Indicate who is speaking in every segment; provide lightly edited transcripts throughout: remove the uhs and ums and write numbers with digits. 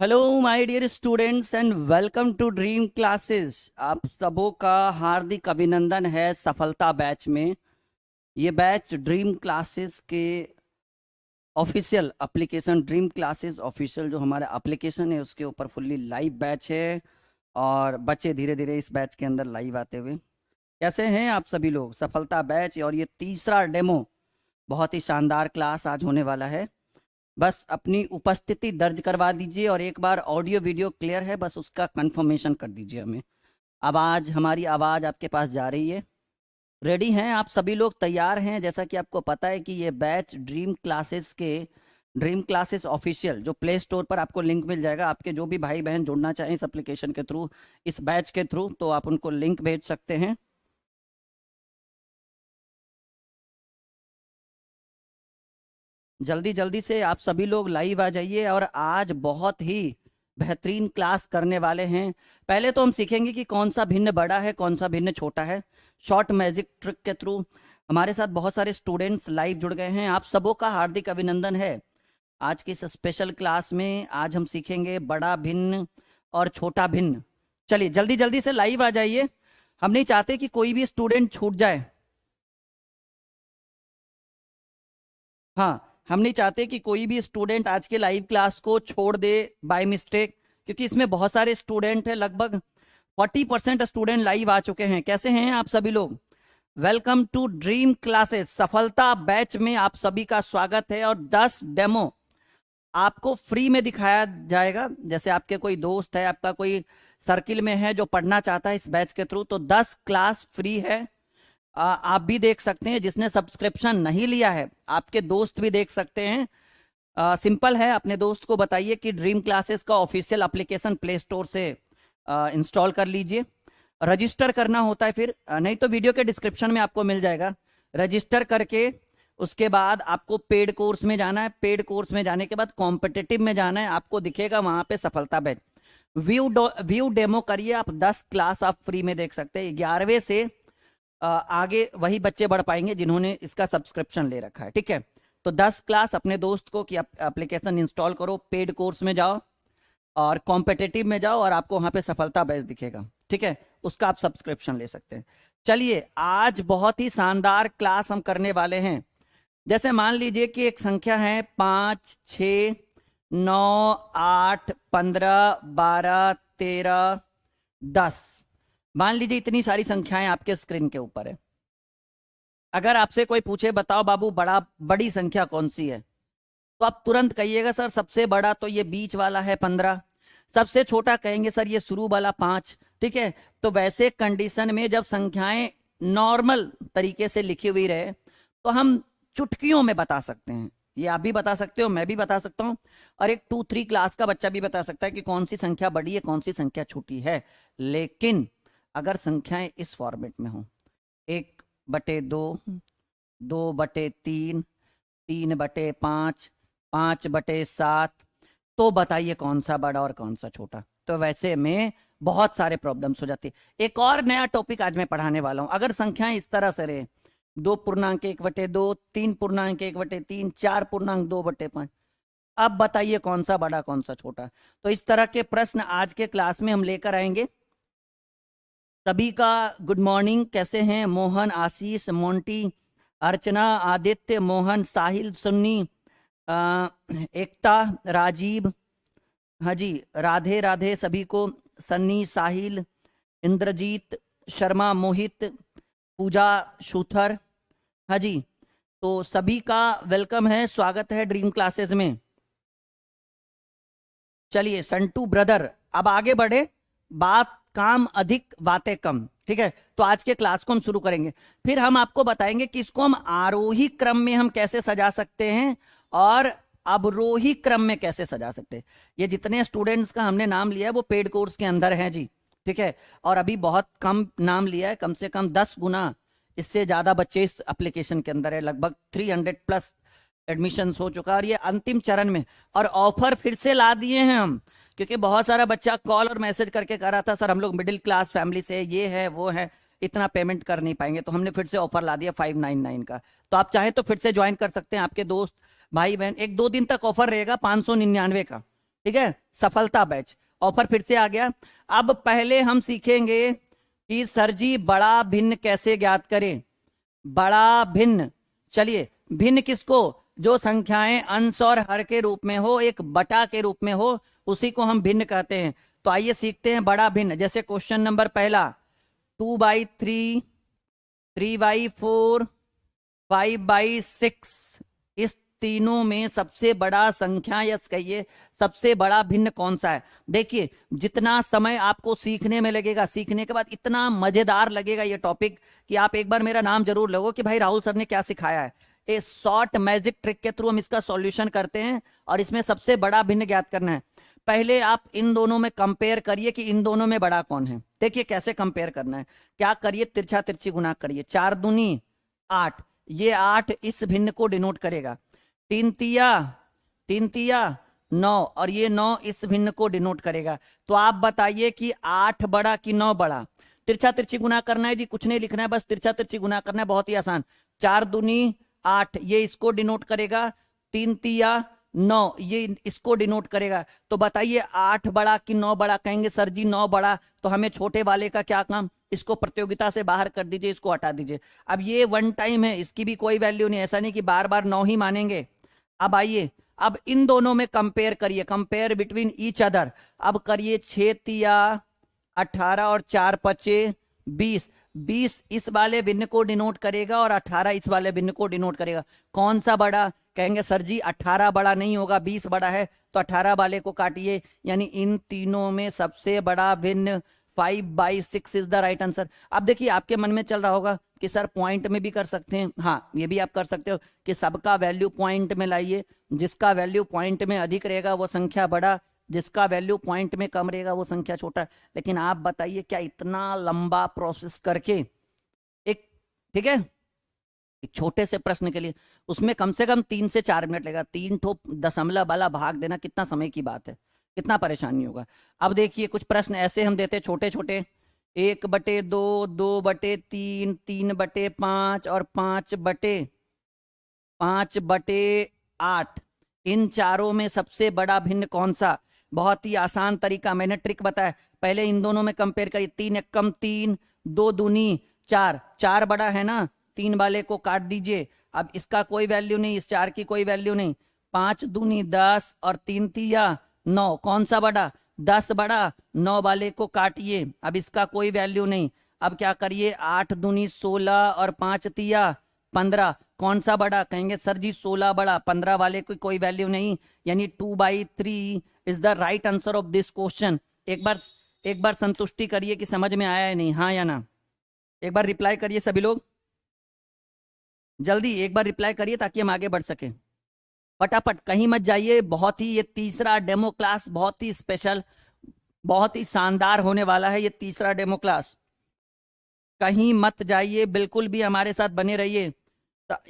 Speaker 1: Hello my dear students and welcome to dream classes. आप सबों का हार्दिक अभिनंदन है सफलता बैच में। ये बैच ड्रीम क्लासेस के official application dream classes official जो हमारा एप्लीकेशन है उसके ऊपर फुल्ली लाइव बैच है। और बच्चे धीरे धीरे इस बैच के अंदर लाइव आते हुए। कैसे हैं आप सभी लोग? सफलता बैच और ये तीसरा डेमो, बहुत ही शानदार क्लास आज होने वाला है। बस अपनी उपस्थिति दर्ज करवा दीजिए और एक बार ऑडियो वीडियो क्लियर है बस उसका कंफर्मेशन कर दीजिए हमें। हमारी आवाज़ आपके पास जा रही है? रेडी हैं आप सभी लोग? तैयार हैं? जैसा कि आपको पता है कि ये बैच ड्रीम क्लासेस ऑफिशियल जो प्ले स्टोर पर आपको लिंक मिल जाएगा। आपके जो भी भाई बहन जुड़ना चाहें इस एप्लीकेशन के थ्रू, इस बैच के थ्रू, तो आप उनको लिंक भेज सकते हैं। जल्दी जल्दी से आप सभी लोग लाइव आ जाइए और आज बहुत ही बेहतरीन क्लास करने वाले हैं। पहले तो हम सीखेंगे कि कौन सा भिन्न बड़ा है, कौन सा भिन्न छोटा है। शॉर्ट मैजिक ट्रिक के थ्रू हमारे साथ बहुत सारे स्टूडेंट्स लाइव जुड़ गए हैं। आप सबों का हार्दिक अभिनंदन है। आज की इस स्पेशल क्लास में आज हम सीखेंगे बड़ा भिन्न और छोटा भिन्न। चलिए जल्दी जल्दी से लाइव आ जाइए। हम नहीं चाहते कि कोई भी स्टूडेंट छूट जाए। हाँ, हम नहीं चाहते कि कोई भी स्टूडेंट आज के लाइव क्लास को छोड़ दे बाय मिस्टेक, क्योंकि इसमें बहुत सारे स्टूडेंट हैं। लगभग 40% स्टूडेंट लाइव आ चुके हैं। कैसे हैं आप सभी लोग? वेलकम टू ड्रीम क्लासेस सफलता बैच में आप सभी का स्वागत है। और 10 डेमो आपको फ्री में दिखाया जाएगा। जैसे आपके कोई दोस्त है, आपका कोई सर्किल में है जो पढ़ना चाहता है इस बैच के थ्रू, तो 10 क्लास फ्री है। आप भी देख सकते हैं। जिसने सब्सक्रिप्शन नहीं लिया है आपके दोस्त भी देख सकते हैं। सिंपल है, अपने दोस्त को बताइए कि ड्रीम क्लासेस का ऑफिशियल एप्लीकेशन प्ले स्टोर से इंस्टॉल कर लीजिए। रजिस्टर करना होता है फिर, नहीं तो वीडियो के डिस्क्रिप्शन में आपको मिल जाएगा। रजिस्टर करके उसके बाद आपको पेड कोर्स में जाना है। पेड कोर्स में जाने के बाद कॉम्पिटिटिव में जाना है। आपको दिखेगा वहां पे सफलता बैच। व्यू डेमो करिए आप। 10 क्लास आप फ्री में देख सकते हैं। 11वें से आगे वही बच्चे बढ़ पाएंगे जिन्होंने इसका सब्सक्रिप्शन ले रखा है। ठीक है, तो 10 क्लास अपने दोस्त को कि एप्लीकेशन इंस्टॉल करो, पेड कोर्स में जाओ और कॉम्पिटिटिव में जाओ और आपको वहां पे सफलता बैच दिखेगा। ठीक है, उसका आप सब्सक्रिप्शन ले सकते हैं। चलिए, आज बहुत ही शानदार क्लास हम करने वाले हैं। जैसे मान लीजिए कि एक संख्या है 5, 6, 9, 8, 15, 12, 13, 10। मान लीजिए इतनी सारी संख्याएं आपके स्क्रीन के ऊपर है। अगर आपसे कोई पूछे बताओ बाबू बड़ी संख्या कौन सी है, तो आप तुरंत कहिएगा सर सबसे बड़ा तो ये बीच वाला है 15। सबसे छोटा कहेंगे सर ये शुरू वाला 5। ठीक है, तो वैसे कंडीशन में जब संख्याएं नॉर्मल तरीके से लिखी हुई रहे तो हम चुटकियों में बता सकते हैं। ये आप भी बता सकते हो, मैं भी बता सकता हूं, और एक 2-3 क्लास का बच्चा भी बता सकता है कि कौन सी संख्या बड़ी है, कौन सी संख्या छोटी है। लेकिन अगर संख्याएं इस फॉर्मेट में हो, 1/2, 2/3, 3/5, 5/7, तो बताइए कौन सा बड़ा और कौन सा छोटा। तो वैसे में बहुत सारे प्रॉब्लम्स हो जाती है। एक और नया टॉपिक आज मैं पढ़ाने वाला हूं। अगर संख्याएं इस तरह से रहे, 2.1/2, 3.1/3, 4.2/5, अब बताइए कौन सा बड़ा कौन सा छोटा। तो इस तरह के प्रश्न आज के क्लास में हम लेकर आएंगे। सभी का गुड मॉर्निंग। कैसे हैं? मोहन, आशीष, मोंटी, अर्चना, आदित्य, मोहन, साहिल, सुन्नी, एकता, राजीव, हाँ जी, राधे राधे सभी को। सन्नी, साहिल, इंद्रजीत, शर्मा, मोहित, पूजा, शूथर, हाँ जी, तो सभी का वेलकम है, स्वागत है ड्रीम क्लासेस में। चलिए संटू ब्रदर, अब आगे बढ़े। बात काम अधिक बातें कम। ठीक है, तो आज के क्लास को हम शुरू करेंगे। फिर हम आपको बताएंगे कि इसको हम आरोही क्रम में हम कैसे सजा सकते हैं और अवरोही क्रम में कैसे सजा सकते हैं। ये जितने स्टूडेंट्स का हमने नाम लिया है वो पेड कोर्स के अंदर हैं जी। ठीक है, और अभी बहुत कम नाम लिया है, कम से कम 10 गुना इससे ज्यादा बच्चे इस एप्लीकेशन के अंदर है। लगभग 300+ एडमिशन हो चुका है और ये अंतिम चरण में। और ऑफर फिर से ला दिए हैं हम, क्योंकि बहुत सारा बच्चा कॉल और मैसेज करके कह रहा था सर हम लोग मिडिल क्लास फैमिली से, ये है वो है, इतना पेमेंट कर नहीं पाएंगे। तो हमने फिर से ऑफर ला दिया 599 का। तो आप चाहें तो फिर से ज्वाइन कर सकते हैं। आपके दोस्त भाई बहन, 1-2 दिन तक ऑफर रहेगा 599 का। ठीक है, सफलता बैच ऑफर फिर से आ गया। अब पहले हम सीखेंगे कि सर जी बड़ा भिन्न कैसे ज्ञात करें। बड़ा भिन्न, चलिए भिन्न किसको, जो संख्याएं अंश और हर के रूप में हो, एक बटा के रूप में हो, उसी को हम भिन्न कहते हैं। तो आइए सीखते हैं बड़ा भिन्न। जैसे क्वेश्चन नंबर पहला, 2/3, 3/4, 5/6, इस तीनों में सबसे बड़ा संख्या या कहिए सबसे बड़ा भिन्न कौन सा है। देखिए जितना समय आपको सीखने में लगेगा, सीखने के बाद इतना मजेदार लगेगा ये टॉपिक कि आप एक बार मेरा नाम जरूर लगो कि भाई राहुल सर ने क्या सिखाया है। ए शॉर्ट मैजिक ट्रिक के थ्रू हम इसका सॉल्यूशन करते हैं और इसमें सबसे बड़ा भिन्न ज्ञात करना है। पहले आप इन दोनों में कंपेयर करिए कि इन दोनों में बड़ा कौन है। देखिए कैसे कंपेयर करना है, क्या करिए, तिरछा तिरछी गुना करिए। 4 दूनी 8, ये 8 इस भिन्न को डिनोट करेगा। 3 तिया 9 और ये 9 इस भिन्न को डिनोट करेगा। तो आप बताइए कि 8 बड़ा कि 9 बड़ा। तिरछा तिरछी गुना करना है जी, कुछ नहीं लिखना है, बस तिरछा तिरछी गुना करना है, बहुत ही आसान। 4 दूनी 8, ये इसको डिनोट करेगा। 3 तिया 9, ये इसको डिनोट करेगा। तो बताइए 8 बड़ा कि 9 बड़ा। कहेंगे सर जी 9 बड़ा, तो हमें छोटे वाले का क्या काम, इसको प्रतियोगिता से बाहर कर दीजिए, इसको हटा दीजिए। अब ये वन टाइम है, इसकी भी कोई वैल्यू नहीं, ऐसा नहीं कि बार बार 9 ही मानेंगे। अब आइए, अब इन दोनों में कंपेयर करिए, कंपेयर बिटवीन ईच अदर। अब करिए 6 तिया 18 और 4 पचे 20, 20 इस वाले भिन्न को डिनोट करेगा और 18 इस वाले भिन्न को डिनोट करेगा। कौन सा बड़ा? कहेंगे सर जी 18 बड़ा नहीं होगा, 20 बड़ा है, तो 18 वाले को काटिए। यानी इन तीनों में सबसे बड़ा भिन्न 5/6 इज द राइट आंसर। अब देखिए आपके मन में चल रहा होगा कि सर पॉइंट में भी कर सकते हैं। हाँ, ये भी आप कर सकते हो कि सबका वैल्यू पॉइंट में लाइए, जिसका वैल्यू पॉइंट में अधिक रहेगा वो संख्या बड़ा, जिसका वैल्यू पॉइंट में कम रहेगा वो संख्या छोटा। लेकिन आप बताइए क्या इतना लंबा प्रोसेस करके एक, ठीक है, एक छोटे से प्रश्न के लिए उसमें कम से कम 3 से 4 मिनट लगेगा। 3 ठो दशमलव वाला भाग देना कितना समय की बात है, कितना परेशानी होगा। अब देखिए कुछ प्रश्न ऐसे हम देते छोटे छोटे, 1/2, 2/3, 3/5 और 5/8। इन चारों में सबसे बड़ा भिन्न कौन सा? बहुत ही आसान तरीका, मैंने ट्रिक बताया। पहले इन दोनों में कंपेयर करिए। 3 एकम 3, 2 दूनी 4, 4 बड़ा है ना, 3 वाले को काट दीजिए। अब इसका कोई वैल्यू नहीं, इस 4 की कोई वैल्यू नहीं। 5 दूनी 10 और 3 तिया 9, कौन सा बड़ा? 10 बड़ा, 9 वाले को काटिए, अब इसका कोई वैल्यू नहीं। अब क्या करिए, 8 दूनी 16 और 5 तिया 15, कौन सा बड़ा? कहेंगे सर जी 16 बड़ा, 15 वाले की कोई वैल्यू नहीं। यानी 2/3 is the right answer of this question. एक बार संतुष्टि करिए कि समझ में आया है नहीं, हाँ या ना। एक बार रिप्लाई करिए सभी लोग, जल्दी एक बार रिप्लाई करिए ताकि हम आगे बढ़ सकें। फटाफट, कहीं मत जाइए। बहुत ही ये तीसरा डेमो क्लास बहुत ही स्पेशल, बहुत ही शानदार होने वाला है ये तीसरा डेमो क्लास। कहीं मत जाइए, बिल्कुल भी हमारे साथ बने रहिए।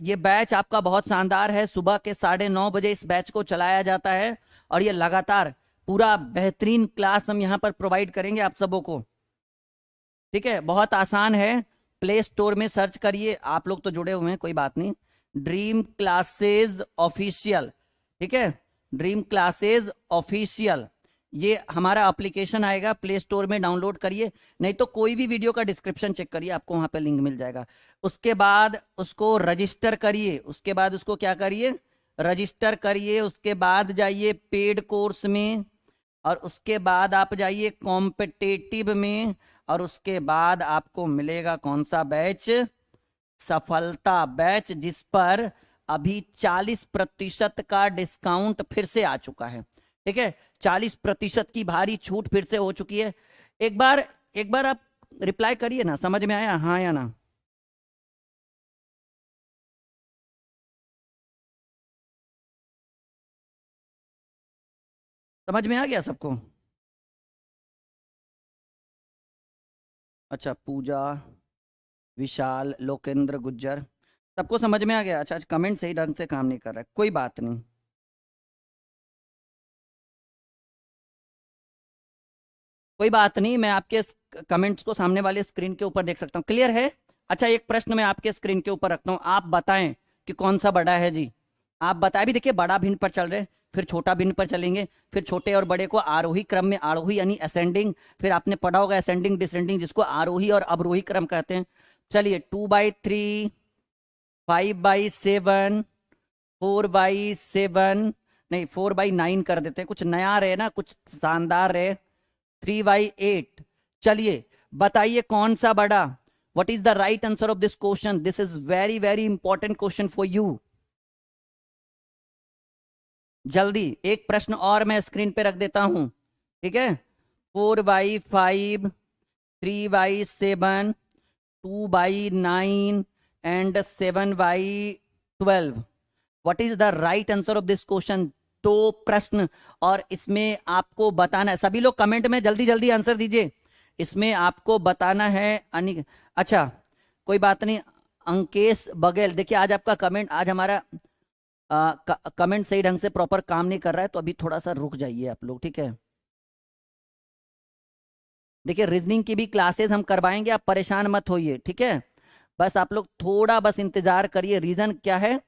Speaker 1: ये बैच आपका बहुत शानदार है। सुबह के 9:30 बजे इस बैच को चलाया जाता है और ये लगातार पूरा बेहतरीन क्लास हम यहाँ पर प्रोवाइड करेंगे आप सबों को। ठीक है, बहुत आसान है, प्ले स्टोर में सर्च करिए। आप लोग तो जुड़े हुए हैं, कोई बात नहीं। ड्रीम क्लासेज ऑफिशियल, ठीक है, ड्रीम क्लासेज ऑफिशियल, ये हमारा एप्लीकेशन आएगा, प्ले स्टोर में डाउनलोड करिए। नहीं तो कोई भी वीडियो का डिस्क्रिप्शन चेक करिए, आपको वहां पे लिंक मिल जाएगा। उसके बाद उसको रजिस्टर करिए, उसके बाद उसको क्या करिए, रजिस्टर करिए। उसके बाद जाइए पेड कोर्स में, और उसके बाद आप जाइए कॉम्पिटेटिव में, और उसके बाद आपको मिलेगा कौन सा बैच? सफलता बैच, जिस पर अभी 40% का डिस्काउंट फिर से आ चुका है। ठीक है, 40% की भारी छूट फिर से हो चुकी है। एक बार आप रिप्लाई करिए ना, समझ में आया हाँ या ना? समझ में आ गया सबको? अच्छा, पूजा, विशाल, लोकेंद्र गुज्जर, सबको समझ में आ गया? अच्छा, कमेंट सही ढंग से काम नहीं कर रहा है, कोई बात नहीं, कोई बात नहीं। मैं आपके कमेंट्स को सामने वाले स्क्रीन के ऊपर देख सकता हूँ। क्लियर है? अच्छा, एक प्रश्न मैं आपके स्क्रीन के ऊपर रखता हूँ, आप बताएं कि कौन सा बड़ा है जी। आप बताएं भी, देखिए बड़ा भिन्न पर चल रहे हैं। फिर छोटा भिन्न पर चलेंगे, फिर छोटे और बड़े को आरोही क्रम में, आरोही यानी असेंडिंग, फिर आपने पढ़ा होगा असेंडिंग डिसेंडिंग, जिसको आरोही और अवरोही क्रम कहते हैं। चलिए 2/3, 5/7, 4/7, नहीं 4/9 कर देते हैं, कुछ नया रहे ना, कुछ शानदार रहे। 3/8। चलिए बताइए कौन सा बड़ा, what is the right answer of this question? This is very very important question for you. जल्दी एक प्रश्न और मैं स्क्रीन पे रख देता हूं, ठीक है। 4/5, 3/7, 2/9 and 7/12। What is the right answer of this question? तो प्रश्न, और इसमें आपको बताना है, सभी लोग कमेंट में जल्दी जल्दी आंसर दीजिए। इसमें आपको बताना है अच्छा कोई बात नहीं, अंकेश बघेल, देखिए आज आपका कमेंट, आज हमारा कमेंट सही ढंग से प्रॉपर काम नहीं कर रहा है, तो अभी थोड़ा सा रुक जाइए आप लोग, ठीक है। देखिए रीजनिंग की भी क्लासेस हम करवाएंगे, आप परेशान मत होइए, ठीक है। बस आप लोग थोड़ा बस इंतजार करिए। रीजन क्या है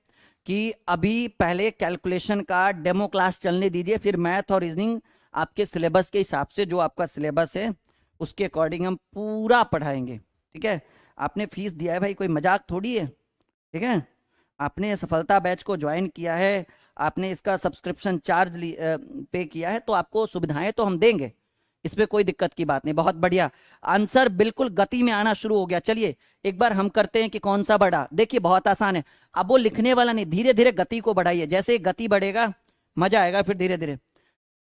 Speaker 1: कि अभी पहले कैलकुलेशन का डेमो क्लास चलने दीजिए, फिर मैथ और रीजनिंग आपके सिलेबस के हिसाब से, जो आपका सिलेबस है उसके अकॉर्डिंग हम पूरा पढ़ाएंगे, ठीक है। आपने फीस दिया है भाई, कोई मजाक थोड़ी है, ठीक है। आपने सफलता बैच को ज्वाइन किया है, आपने इसका सब्सक्रिप्शन चार्ज पे किया है, तो आपको सुविधाएं तो हम देंगे, इसमें कोई दिक्कत की बात नहीं। बहुत बढ़िया, आंसर बिल्कुल गति में आना शुरू हो गया। चलिए एक बार हम करते हैं कि कौन सा बड़ा, देखिए बहुत आसान है। अब वो लिखने वाला नहीं, धीरे धीरे गति को बढ़ाइए, जैसे गति बढ़ेगा मजा आएगा, फिर धीरे धीरे।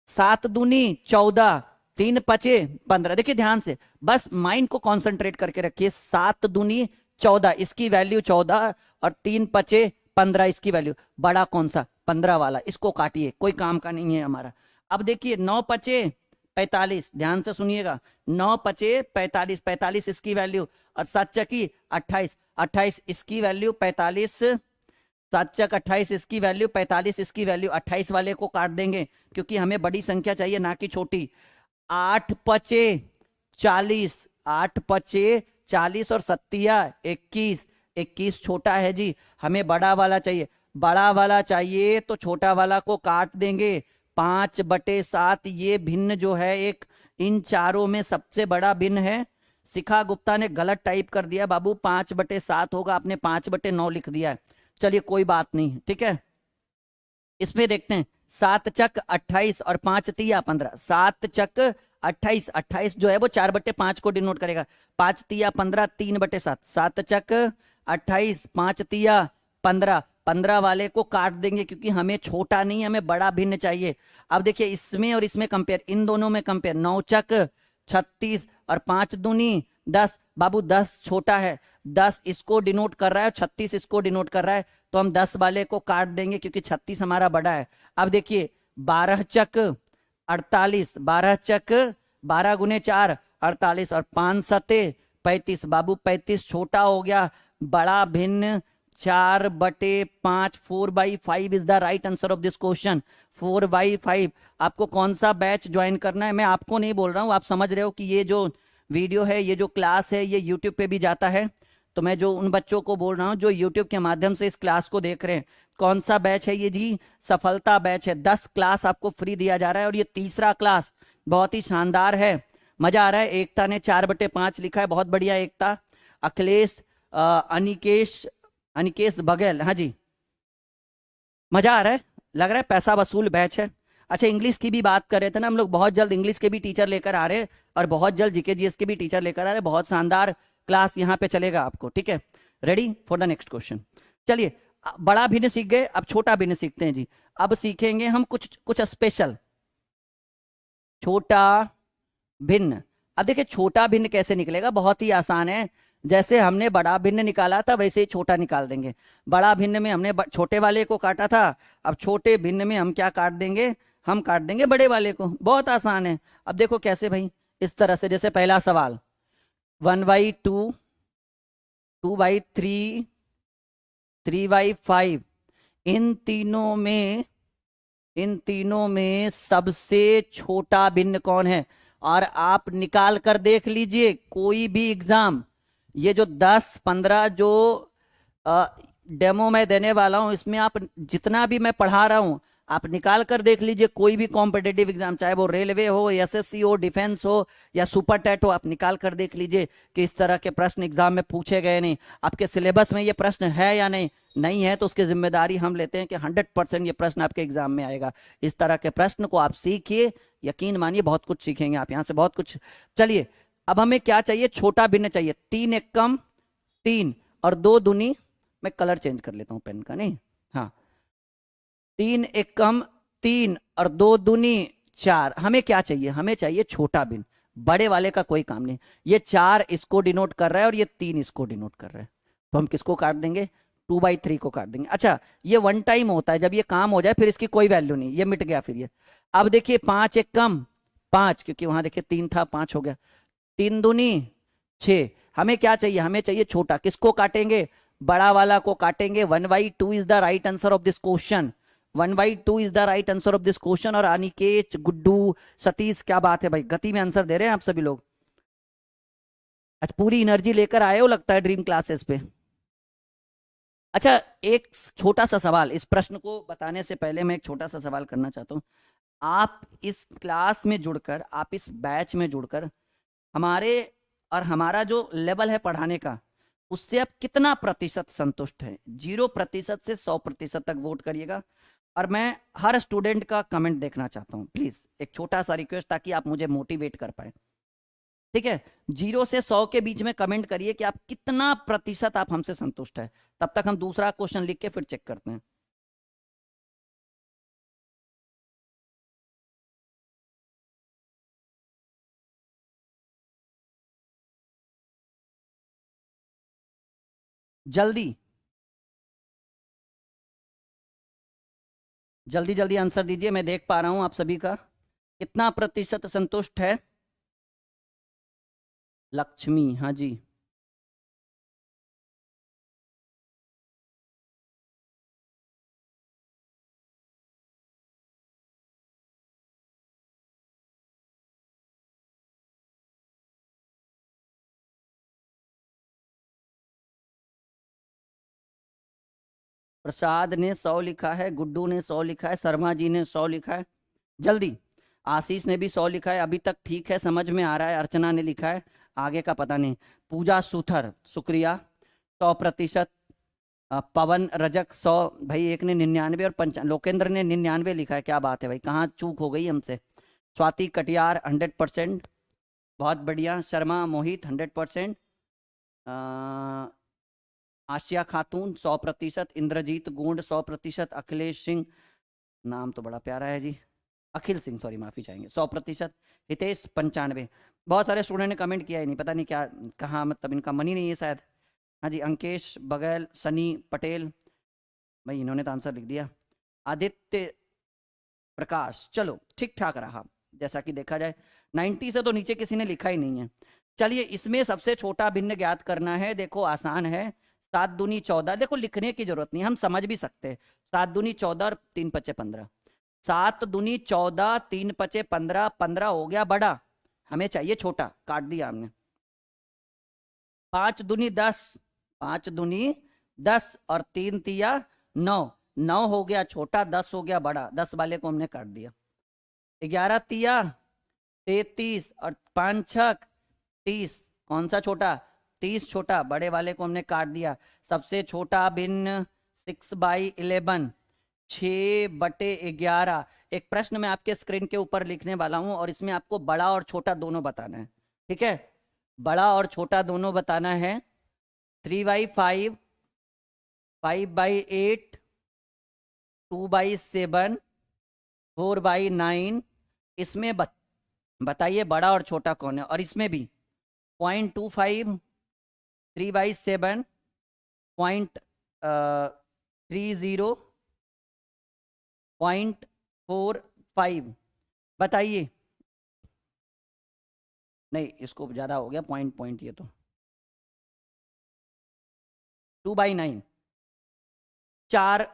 Speaker 1: 7 दूनी 14, 3 पचे 15। देखिए ध्यान से, बस माइंड को कॉन्सेंट्रेट करके रखिए। 7 दूनी 14, इसकी वैल्यू 14, और 3 पचे 15, इसकी वैल्यू। बड़ा कौन सा? 15 वाला, इसको काटिए, कोई काम का नहीं है हमारा। अब देखिए 9 पचे 45, ध्यान से सुनिएगा, 9 पचे 45, 45 इसकी वैल्यू, और 7 चकी 28, 28 इसकी वैल्यू, 45, 7 चक 28 इसकी वैल्यू, 45 इसकी वैल्यू। 28 वाले को काट देंगे क्योंकि हमें बड़ी संख्या चाहिए, ना कि छोटी। 8 पचे 40, 8 पचे 40 और 7 21, 21 छोटा है जी, हमें बड़ा वाला चाहिए। बड़ा वाला चाहिए तो छोटा वाला को काट देंगे। 5/7 ये भिन्न जो है एक इन चारों में सबसे बड़ा भिन्न है। शिखा गुप्ता ने गलत टाइप कर दिया बाबू, 5/7 होगा, आपने 5/9 लिख दिया है। चलिए कोई बात नहीं, ठीक है। इसमें देखते हैं, 7 चक 28 और 5 तिया 15। 7 चक 28, 28 जो है वो 4/5 को डिनोट करेगा। 5 तिया 15, 3/7। 7 चक 28, 5 तिया 15, 15 वाले को काट देंगे क्योंकि हमें छोटा नहीं, हमें बड़ा भिन्न चाहिए। अब देखिए इसमें और इसमें कंपेयर, इन दोनों में कंपेयर। 9 चक 36 और 5 दूनी 10। बाबू 10 छोटा है, 10 इसको डिनोट कर रहा है, 36 इसको डिनोट कर रहा है, तो हम 10 वाले को काट देंगे क्योंकि 36 हमारा बड़ा है। अब देखिए 12 चक 48, 12 चक 12 गुने 4 48, और 5 सते 35। बाबू 35 छोटा हो गया, बड़ा भिन्न 4/5। 4/5 is the right answer of this question. 4/5। आपको कौन सा बैच ज्वाइन करना है मैं आपको नहीं बोल रहा हूं, आप समझ रहे हो कि ये जो वीडियो है, ये जो क्लास है, ये यूट्यूब पे भी जाता है। तो मैं जो उन बच्चों को बोल रहा हूं जो यूट्यूब के माध्यम से इस क्लास को देख रहे हैं, कौन सा बैच है ये जी? सफलता बैच है। 10 क्लास आपको फ्री दिया जा रहा है, और ये तीसरा क्लास बहुत ही शानदार है, मजा आ रहा है। एकता ने 4/5 लिखा है, बहुत बढ़िया एकता। अखिलेश अनिकेश बघेल, हाँ जी, मजा आ रहा है, लग रहा है पैसा वसूल बैच है। अच्छा इंग्लिश की भी बात कर रहे थे ना हम लोग, बहुत जल्द इंग्लिश के भी टीचर लेकर आ रहे हैं, और बहुत जल्द जीके जीएस के भी टीचर लेकर आ रहे हैं। बहुत शानदार क्लास यहाँ पे चलेगा आपको, ठीक है। Ready for the next question. चलिए बड़ा भिन्न सीख गए, अब छोटा भिन्न सीखते हैं जी। अब सीखेंगे हम कुछ स्पेशल, छोटा भिन्न। अब देखिए छोटा भिन्न कैसे निकलेगा, बहुत ही आसान है। जैसे हमने बड़ा भिन्न निकाला था वैसे ही छोटा निकाल देंगे। बड़ा भिन्न में हमने छोटे वाले को काटा था, अब छोटे भिन्न में हम क्या काट देंगे? हम काट देंगे बड़े वाले को। बहुत आसान है। अब देखो कैसे भाई, इस तरह से, जैसे पहला सवाल 1/2, 2/3, 3/5, इन तीनों में सबसे छोटा भिन्न कौन है? और आप निकाल कर देख लीजिए, कोई भी एग्जाम, ये जो 10-15 जो डेमो मैं देने वाला हूं, इसमें आप जितना भी मैं पढ़ा रहा हूं, आप निकाल कर देख लीजिए, कोई भी कॉम्पिटेटिव एग्जाम, चाहे वो रेलवे हो, एसएससी हो, डिफेंस हो या सुपर टेट हो, आप निकाल कर देख लीजिए कि इस तरह के प्रश्न एग्जाम में पूछे गए नहीं, आपके सिलेबस में ये प्रश्न है या नहीं। नहीं है तो उसकी जिम्मेदारी हम लेते हैं कि 100% ये प्रश्न आपके एग्जाम में आएगा। इस तरह के प्रश्न को आप सीखिए, यकीन मानिए बहुत कुछ सीखेंगे आप यहाँ से, बहुत कुछ। चलिए अब हमें क्या चाहिए, छोटा भिन्न चाहिए। 3 एकम 3 और 2 दूनी, मैं कलर चेंज कर लेता हूं पेन का, नहीं, हाँ, 3 एकम 3 और 2 दूनी 4। हमें क्या चाहिए, हमें चाहिए छोटा भिन्न, बड़े वाले का कोई काम नहीं। ये 4 इसको डिनोट कर रहा है और ये 3 इसको डिनोट कर रहा है, तो हम किसको काट देंगे, 2/3 को काट देंगे। अच्छा, ये वन टाइम होता है, जब ये काम हो जाए फिर इसकी कोई वैल्यू नहीं, ये मिट गया फिर ये। अब देखिए 5 एकम 5, क्योंकि वहां देखिए 3 था, 5 हो गया, 3 दूनी 6। हमें क्या चाहिए, हमें चाहिए छोटा, किसको काटेंगे, बड़ा वाला को काटेंगे। 1/2 is the right answer of this question, 1/2 is the right answer of this question. और अनिकेत, गुड्डू, सतीश, क्या बात है भाई, गति में आंसर दे रहे हैं आप सभी लोग। अच्छा, पूरी एनर्जी लेकर आए हो लगता है ड्रीम क्लासेस पे। अच्छा, एक छोटा सा सवाल, इस प्रश्न को बताने से पहले मैं एक छोटा सा सवाल करना चाहता हूँ। आप इस क्लास में जुड़कर, आप इस बैच में जुड़कर हमारे और हमारा जो लेवल है पढ़ाने का, उससे आप कितना प्रतिशत संतुष्ट हैं। 0% से 100% तक वोट करिएगा। और मैं हर स्टूडेंट का कमेंट देखना चाहता हूँ, प्लीज एक छोटा सा रिक्वेस्ट, ताकि आप मुझे मोटिवेट कर पाए। ठीक है, 0 से 100 के बीच में कमेंट करिए कि आप कितना प्रतिशत आप हमसे संतुष्ट है। तब तक हम दूसरा क्वेश्चन लिख के फिर चेक करते हैं। जल्दी जल्दी जल्दी आंसर दीजिए, मैं देख पा रहा हूं आप सभी का। कितना प्रतिशत संतुष्ट है। लक्ष्मी, हाँ जी। प्रसाद ने 100 लिखा है, गुड्डू ने 100 लिखा है, शर्मा जी ने 100 लिखा है। जल्दी, आशीष ने भी 100 लिखा है, अभी तक ठीक है, समझ में आ रहा है। अर्चना ने लिखा है, आगे का पता नहीं। पूजा सुथर, शुक्रिया, 100%। पवन रजक 100, भाई एक ने 99 और लोकेंद्र ने 99 लिखा है, क्या बात है भाई, कहाँ चूक हो गई हमसे। स्वाति कटियार 100%, बहुत बढ़िया। शर्मा मोहित 100%। आशिया खातून 100%, इंद्रजीत गोंड 100%, अखिलेश सिंह, नाम तो बड़ा प्यारा है जी, अखिल सिंह, सॉरी माफी चाहेंगे, 100%। हितेश 95। बहुत सारे स्टूडेंट ने कमेंट किया ही नहीं, पता नहीं क्या, कहाँ, मतलब इनका मन ही नहीं है शायद। हाँ जी, अंकेश बघेल, सनी पटेल, भाई इन्होंने तो आंसर लिख दिया। आदित्य प्रकाश, चलो ठीक ठाक रहा, जैसा कि देखा जाए 90 से तो नीचे किसी ने लिखा ही नहीं है। चलिए, इसमें सबसे छोटा भिन्न ज्ञात करना है। देखो आसान है, 7 दूनी 14, देखो लिखने की जरूरत नहीं, हम समझ भी सकते हैं। 7 दूनी 14 और 3 पचे 15, 7 दूनी 14, 3 पचे 15, 15 हो गया बड़ा, हमें चाहिए छोटा, काट दिया हमने। 5 दूनी 10, 5 दूनी 10 और 3 तिया 9, 9 हो गया छोटा, 10 हो गया बड़ा, 10 वाले को हमने काट दिया। 11 तिया 33 और 5 छक 30, कौन सा छोटा, 30 छोटा, बड़े वाले को हमने काट दिया। सबसे छोटा भिन्न 6/11, 6/11। एक प्रश्न मैं आपके स्क्रीन के ऊपर लिखने वाला हूं और इसमें आपको बड़ा और छोटा दोनों बताना है। ठीक है, बड़ा और छोटा दोनों बताना है। 3/5, 5/8, 2/7, 4/9। इसमें बताइए बड़ा और छोटा कौन है। और इसमें भी 0.25, 3/7, 0.30, 0.45। बताइए, नहीं इसको ज्यादा हो गया, पॉइंट, ये तो 2/9। 4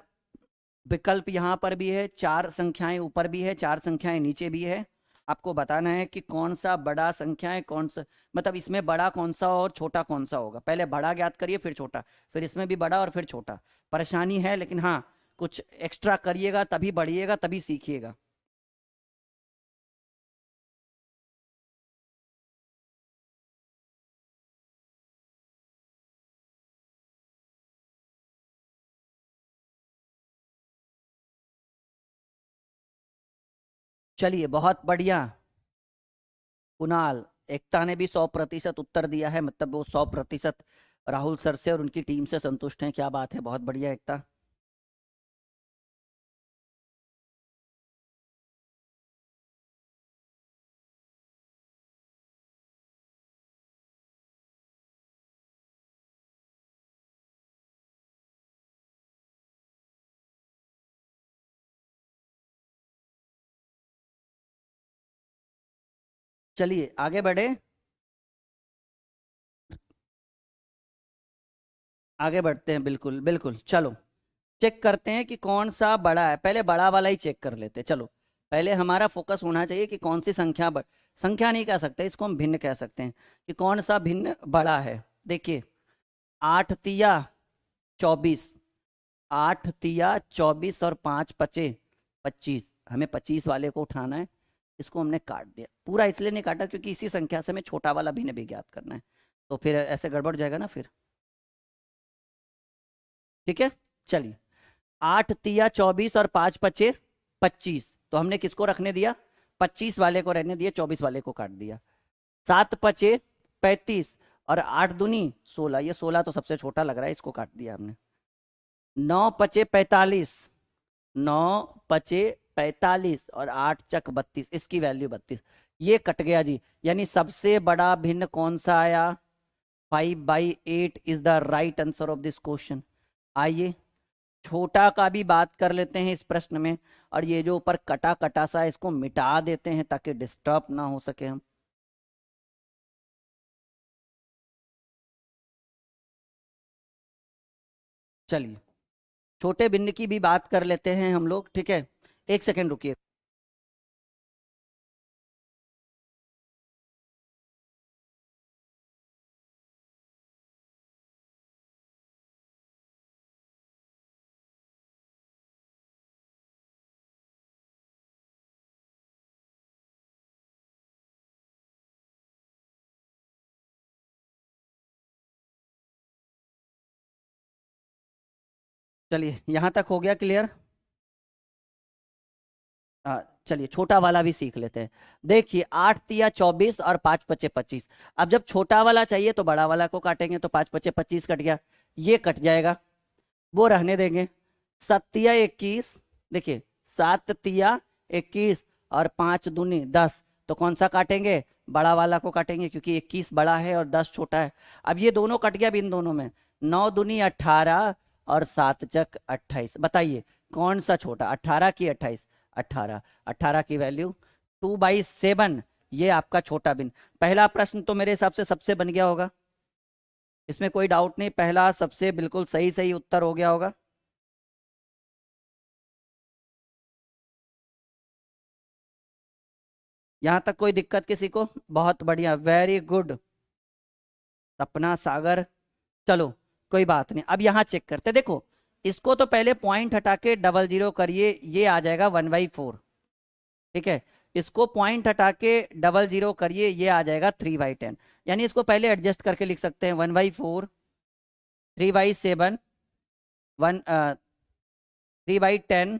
Speaker 1: विकल्प यहां पर भी है, 4 संख्याएं ऊपर भी है, 4 संख्याएं नीचे भी है। आपको बताना है कि कौन सा बड़ा संख्या है, कौन सा, मतलब इसमें बड़ा कौन सा और छोटा कौन सा होगा। पहले बड़ा ज्ञात करिए फिर छोटा, फिर इसमें भी बड़ा और फिर छोटा। परेशानी है, लेकिन हाँ कुछ एक्स्ट्रा करिएगा तभी बढ़िएगा, तभी सीखिएगा। चलिए बहुत बढ़िया। कुणाल, एकता ने भी 100% उत्तर दिया है, मतलब वो 100% राहुल सर से और उनकी टीम से संतुष्ट हैं। क्या बात है, बहुत बढ़िया एकता। चलिए आगे बढ़े, आगे बढ़ते हैं, बिल्कुल बिल्कुल। चलो चेक करते हैं कि कौन सा बड़ा है, पहले बड़ा वाला ही चेक कर लेते हैं। चलो पहले हमारा फोकस होना चाहिए कि कौन सी संख्या नहीं कह सकते, इसको हम भिन्न कह सकते हैं, कि कौन सा भिन्न बड़ा है। देखिए, 8 तिया 24, 8 तिया 24 और 5 पचे 25, हमें 25 वाले को उठाना है। इसको हमने काट दिया, पूरा इसलिए नहीं काटा क्योंकि इसी संख्या से हमें छोटा वाला भिन्न भी ज्ञात करना है, तो फिर ऐसे गड़बड़ हो जाएगा ना फिर। ठीक है, चलिए। 8 तिया 24 और 5 पचे 25, तो हमने किसको रखने दिया, 25 वाले को रहने दिया, 24 वाले को काट दिया। 7 पचे 35 और 8 दूनी 16, ये 16 तो सबसे छोटा लग रहा है, इसको काट दिया हमने। 9 पचे 45, 9 पचे 45 और 8 चक 32, इसकी वैल्यू 32, ये कट गया जी। यानी सबसे बड़ा भिन्न कौन सा आया, 5/8 is the right answer of this question. आइए छोटा का भी बात कर लेते हैं इस प्रश्न में, और ये जो ऊपर कटा कटा सा है इसको मिटा देते हैं ताकि डिस्टर्ब ना हो सके हम। चलिए छोटे भिन्न की भी बात कर लेते हैं हम लोग, ठीक है। एक सेकेंड रुकिए। चलिए यहाँ तक हो गया क्लियर। चलिए छोटा वाला भी सीख लेते हैं। देखिए 8 तिया 24 और 5 पचे 25, अब जब छोटा वाला चाहिए तो बड़ा वाला को काटेंगे, तो 5 पचे 25 कट गया, ये कट जाएगा, वो रहने देंगे। 7 तिया 21, देखिए 7 तिया 21 और 5 दूनी 10, तो कौन सा काटेंगे, बड़ा वाला को काटेंगे क्योंकि 21 बड़ा है और 10 छोटा है। अब ये दोनों कट गया, अब इन दोनों में 9 दूनी 18 और 7 चक 28, बताइए कौन सा छोटा, 18 की 28, 18, 18 की वैल्यू 2/7, ये आपका छोटा बिन। पहला प्रश्न तो मेरे हिसाब से सबसे बन गया होगा, इसमें कोई डाउट नहीं, पहला सबसे बिल्कुल सही सही उत्तर हो गया होगा। यहां तक कोई दिक्कत किसी को, बहुत बढ़िया, वेरी गुड सपना सागर। चलो कोई बात नहीं, अब यहाँ चेक करते, देखो इसको तो पहले पॉइंट हटा के डबल जीरो करिए, ये आ जाएगा 1/4, ठीक है। इसको पॉइंट हटा के डबल जीरो करिए, ये आ जाएगा 3/10, यानी इसको पहले एडजस्ट करके लिख सकते हैं 1/4, 3/7, 3/10,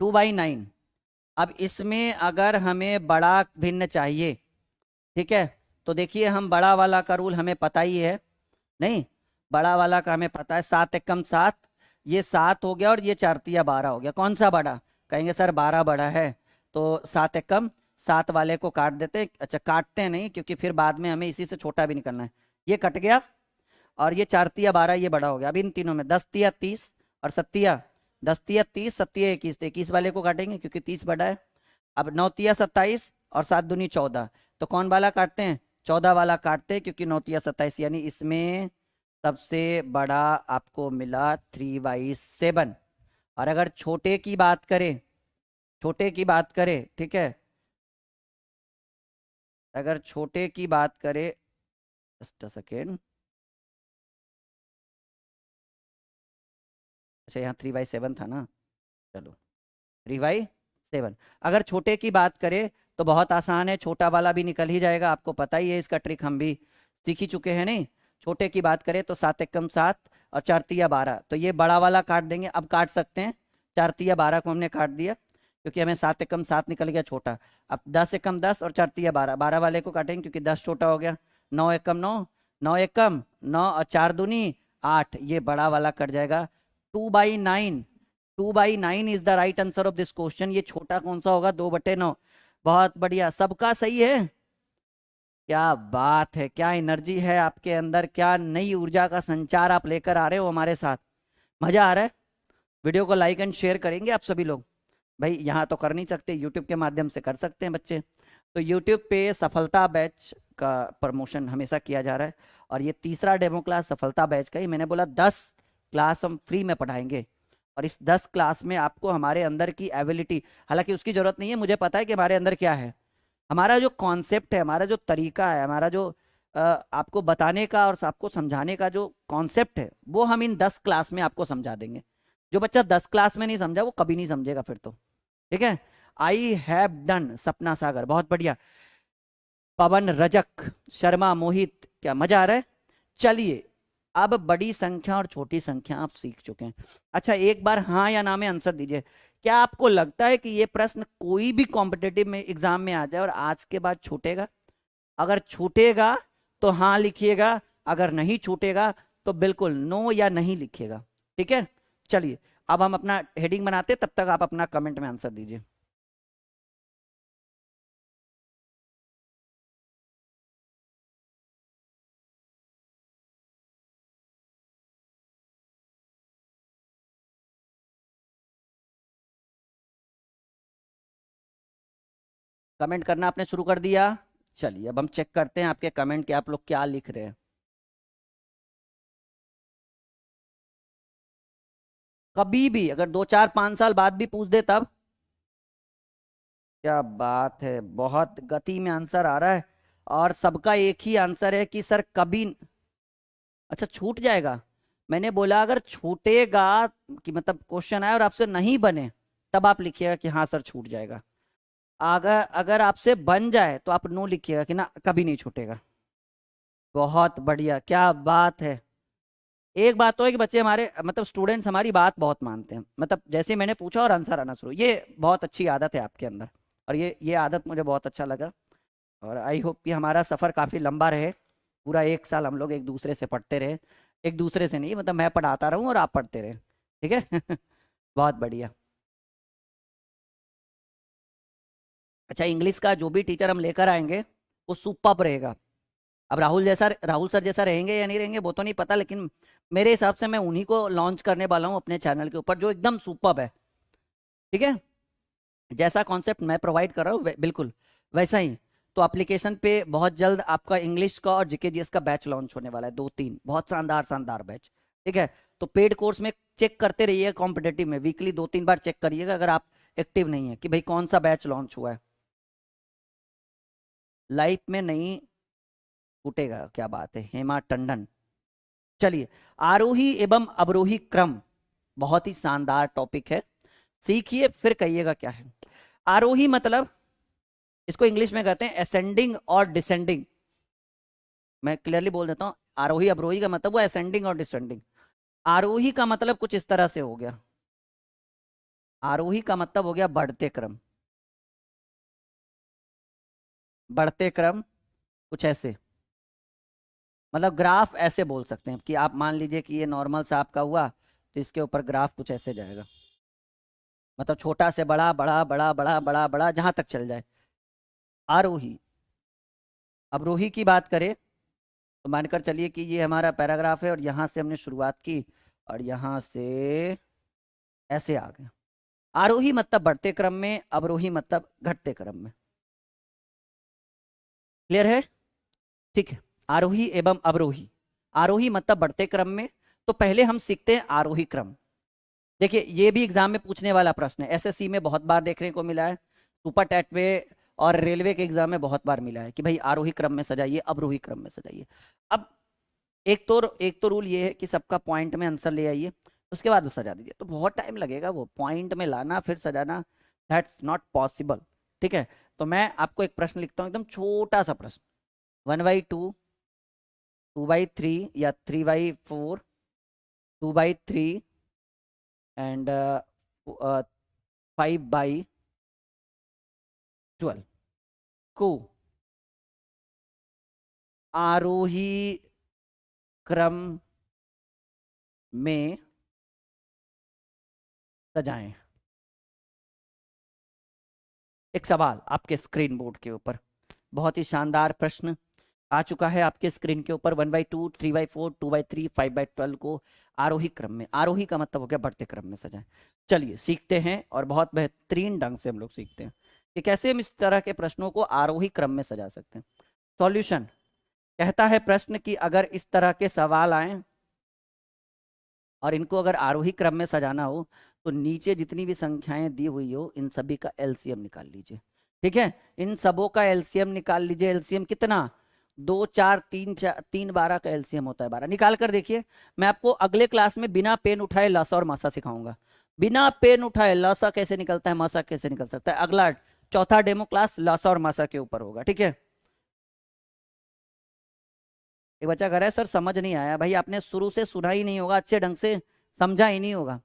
Speaker 1: 2/9। अब इसमें अगर हमें बड़ा भिन्न चाहिए, ठीक है, तो देखिए हम बड़ा वाला का रूल हमें पता ही है, नहीं, बड़ा वाला का हमें पता है, 7 एकम 7, ये 7 हो गया और ये 4 तिया 12 हो गया, कौन सा बड़ा, कहेंगे सर 12 बड़ा है, तो 7 एकम 7 वाले को काट देते हैं, अच्छा काटते हैं नहीं क्योंकि फिर बाद में हमें इसी से छोटा भी निकलना है, ये कट गया, और ये 4 तिया 12 ये बड़ा हो गया। अब इन तीनों में 10 तिया 30 और 7 तिया, 10 तिया 30, 7 तिया 21, तो 21 वाले को काटेंगे क्योंकि 30 बड़ा है। अब 9 तिया 27 और 7 दूनी 14, तो कौन वाला काटते हैं, 14 वाला काटते हैं क्योंकि 9 तिया 27, यानी इसमें सबसे बड़ा आपको मिला 3/7। और अगर छोटे की बात करें, छोटे की बात करें, ठीक है, अगर छोटे की बात करें, जस्ट अ सेकेंड, अच्छा यहाँ 3/7 था ना, चलो 3/7। अगर छोटे की बात करें तो बहुत आसान है, छोटा वाला भी निकल ही जाएगा, आपको पता ही है इसका ट्रिक, हम भी सीख ही चुके हैं। नहीं, छोटे की बात करें तो 7 एकम 7 और 4 तिया 12, तो ये बड़ा वाला काट देंगे, अब काट सकते हैं। 4 तिया 12 को हमने काट दिया क्योंकि हमें 7 एकम 7 निकल गया छोटा। अब 10 एकम 10 और 4 तिया 12, 12 वाले को काटेंगे क्योंकि 10 छोटा हो गया। 9 एकम 9, 9 एकम 9 और 4 दूनी 8, ये बड़ा वाला कट जाएगा। 2/9, 2/9 is the right answer of this question. ये छोटा कौन सा होगा? 2/9। बहुत बढ़िया, सबका सही है। क्या बात है, क्या एनर्जी है आपके अंदर, क्या नई ऊर्जा का संचार आप लेकर आ रहे हो हमारे साथ, मजा आ रहा है। वीडियो को लाइक एंड शेयर करेंगे आप सभी लोग? भाई यहाँ तो कर नहीं सकते, यूट्यूब के माध्यम से कर सकते हैं बच्चे। तो यूट्यूब पे सफलता बैच का प्रमोशन हमेशा किया जा रहा है और ये तीसरा डेमो क्लास सफलता बैच का ही। मैंने बोला 10 क्लास हम फ्री में पढ़ाएंगे और इस 10 क्लास में आपको हमारे अंदर की एबिलिटी, हालांकि उसकी जरूरत नहीं है, मुझे पता है कि हमारे अंदर क्या है, हमारा जो कॉन्सेप्ट है, हमारा जो तरीका है, हमारा जो आपको बताने का और आपको समझाने का जो कॉन्सेप्ट है, वो हम इन 10 क्लास में आपको समझा देंगे। जो बच्चा 10 क्लास में नहीं समझा वो कभी नहीं समझेगा फिर तो, ठीक है। आई हैव डन, सपना सागर बहुत बढ़िया, पवन रजक, शर्मा मोहित, क्या मजा आ रहा है। चलिए अब बड़ी संख्या और छोटी संख्या आप सीख चुके हैं। अच्छा एक बार हाँ या ना में आंसर दीजिए, क्या आपको लगता है कि ये प्रश्न कोई भी कॉम्पिटेटिव में एग्जाम में आ जाए और आज के बाद छूटेगा? अगर छूटेगा तो हाँ लिखिएगा, अगर नहीं छूटेगा तो बिल्कुल नो या नहीं लिखिएगा, ठीक है। चलिए अब हम अपना हेडिंग बनाते, तब तक आप अपना कमेंट में आंसर दीजिए। कमेंट करना आपने शुरू कर दिया? चलिए अब हम चेक करते हैं आपके कमेंट के, आप लोग क्या लिख रहे हैं। कभी भी अगर 2 4 5 साल बाद भी पूछ दे तब? क्या बात है, बहुत गति में आंसर आ रहा है और सबका एक ही आंसर है कि सर कभी। अच्छा छूट जाएगा, मैंने बोला अगर छूटेगा कि मतलब क्वेश्चन आए और आपसे नहीं बने तब आप लिखिएगा कि हाँ सर छूट जाएगा। अगर अगर आपसे बन जाए तो आप नो लिखिएगा कि ना कभी नहीं छूटेगा। बहुत बढ़िया, क्या बात है। एक बात तो है कि बच्चे हमारे मतलब स्टूडेंट्स हमारी बात बहुत मानते हैं, मतलब जैसे मैंने पूछा और आंसर आना शुरू, ये बहुत अच्छी आदत है आपके अंदर और ये आदत मुझे बहुत अच्छा लगा। और आई होप कि हमारा सफ़र काफ़ी लंबा रहे, पूरा 1 साल हम लोग एक दूसरे से पढ़ते रहे, एक दूसरे से नहीं मतलब मैं पढ़ाता रहूं और आप पढ़ते रहें, ठीक है। बहुत बढ़िया। अच्छा इंग्लिश का जो भी टीचर हम लेकर आएंगे वो सुपर्ब रहेगा। अब राहुल सर जैसा रहेंगे या नहीं रहेंगे वो तो नहीं पता, लेकिन मेरे हिसाब से मैं उन्हीं को लॉन्च करने वाला हूँ अपने चैनल के ऊपर जो एकदम सुपर्ब है, ठीक है। जैसा कॉन्सेप्ट मैं प्रोवाइड कर रहा हूँ बिल्कुल वैसा ही। तो एप्लीकेशन पे बहुत जल्द आपका इंग्लिश का और जीके जीएस का बैच लॉन्च होने वाला है, 2 3 बहुत शानदार शानदार बैच, ठीक है। तो पेड कोर्स में चेक करते रहिए, कॉम्पिटेटिव में वीकली 2 3 बार चेक करिएगा अगर आप एक्टिव नहीं है कि भाई कौन सा बैच लॉन्च हुआ है। लाइफ में नहीं छूटेगा, क्या बात है हेमा टंडन। चलिए आरोही एवं अवरोही क्रम, बहुत ही शानदार टॉपिक है, सीखिए फिर कहिएगा क्या है। आरोही मतलब इसको इंग्लिश में कहते हैं असेंडिंग और डिसेंडिंग। मैं क्लियरली बोल देता हूं, आरोही अवरोही का मतलब वो असेंडिंग और डिसेंडिंग। आरोही का मतलब कुछ इस तरह से हो गया, आरोही का मतलब हो गया बढ़ते क्रम, बढ़ते क्रम कुछ ऐसे, मतलब ग्राफ ऐसे बोल सकते हैं कि आप मान लीजिए कि ये नॉर्मल सा आपका हुआ तो इसके ऊपर ग्राफ कुछ ऐसे जाएगा, मतलब छोटा से बड़ा बड़ा बड़ा बड़ा बड़ा बड़ा जहां तक चल जाए। आरोही। अवरोही की बात करें तो मानकर चलिए कि ये हमारा पैराग्राफ है और यहां से हमने शुरुआत की और यहां से ऐसे आ गए। आरोही मतलब बढ़ते क्रम में, अवरोही मतलब घटते क्रम में। क्लियर है? ठीक है। आरोही एवं अवरोही, आरोही मतलब बढ़ते क्रम में, तो पहले हम सीखते हैं आरोही क्रम। देखिए ये भी एग्जाम में पूछने वाला प्रश्न है, एसएससी में बहुत बार देखने को मिला है, सुपर टैट में और रेलवे के एग्जाम में बहुत बार मिला है कि भाई आरोही क्रम में सजाइए, अवरोही क्रम में सजाइए। अब एक तो रूल ये है कि सबका पॉइंट में आंसर ले आइए, उसके बाद वो सजा दीजिए, तो बहुत टाइम लगेगा वो पॉइंट में लाना फिर सजाना, दैट्स नॉट पॉसिबल। ठीक है, तो मैं आपको एक प्रश्न लिखता हूँ, एकदम छोटा सा प्रश्न, 1/2, 2/3 या 3/4, 2/3 एंड 5/12 को आरोही क्रम में सजाएं। एक सवाल आपके स्क्रीन बोर्ड के ऊपर, बहुत ही शानदार प्रश्न आ चुका है आपके स्क्रीन के ऊपर। 1/2, 3/4, 2/3, 5/12 को आरोही क्रम में, आरोही का मतलब हो गया बढ़ते क्रम में सजाएं। चलिए सीखते हैं, और बहुत बेहतरीन ढंग से हम लोग सीखते हैं कि कैसे हम इस तरह के प्रश्नों को आरोही क्रम में सजा सकते हैं। सॉल्यूशन कहता है प्रश्न कि अगर इस तरह के सवाल आए और इनको अगर आरोही क्रम में सजाना हो, तो नीचे जितनी भी संख्याएं दी हुई हो इन सभी का एलसीएम निकाल लीजिए। ठीक है, इन सबों का एलसीएम निकाल लीजिए। एलसीएम कितना, 2 4 3 4 3 12 का एलसीएम होता है 12। निकाल कर देखिए। मैं आपको अगले क्लास में बिना पेन उठाए लसा और मासा सिखाऊंगा। बिना पेन उठाए लसा कैसे निकलता है, मासा कैसे निकल सकता है। अगला चौथा डेमो क्लास लसा और मासा के ऊपर होगा। ठीक है, एक बच्चा कह रहा है सर समझ नहीं आया। भाई आपने शुरू से सुना ही नहीं होगा, अच्छे ढंग से समझा ही नहीं होगा।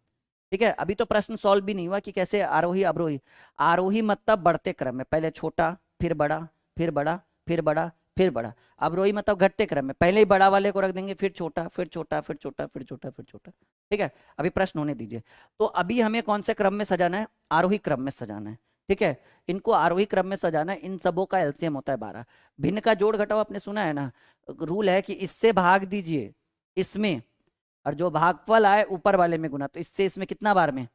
Speaker 1: ठीक है, अभी तो प्रश्न सॉल्व भी नहीं हुआ कि कैसे आरोही अवरोही। आरोही मतलब बढ़ते क्रम में, पहले छोटा फिर बड़ा फिर बड़ा फिर बड़ा फिर बड़ा। अवरोही मतलब घटते क्रम में, पहले ही बड़ा वाले को रख देंगे, फिर छोटा फिर छोटा फिर छोटा फिर छोटा फिर छोटा। ठीक है, अभी प्रश्न होने दीजिए। तो अभी हमें कौन से क्रम में सजाना है, आरोही क्रम में सजाना है। ठीक है, इनको आरोही क्रम में सजाना है। इन सबों का एलसीएम होता है 12। भिन्न का जोड़ घटाओ आपने सुना है ना, रूल है कि इससे भाग दीजिए इसमें, और जो भागफल आए ऊपर वाले में गुना, तो इससे इसमें कितना बार में,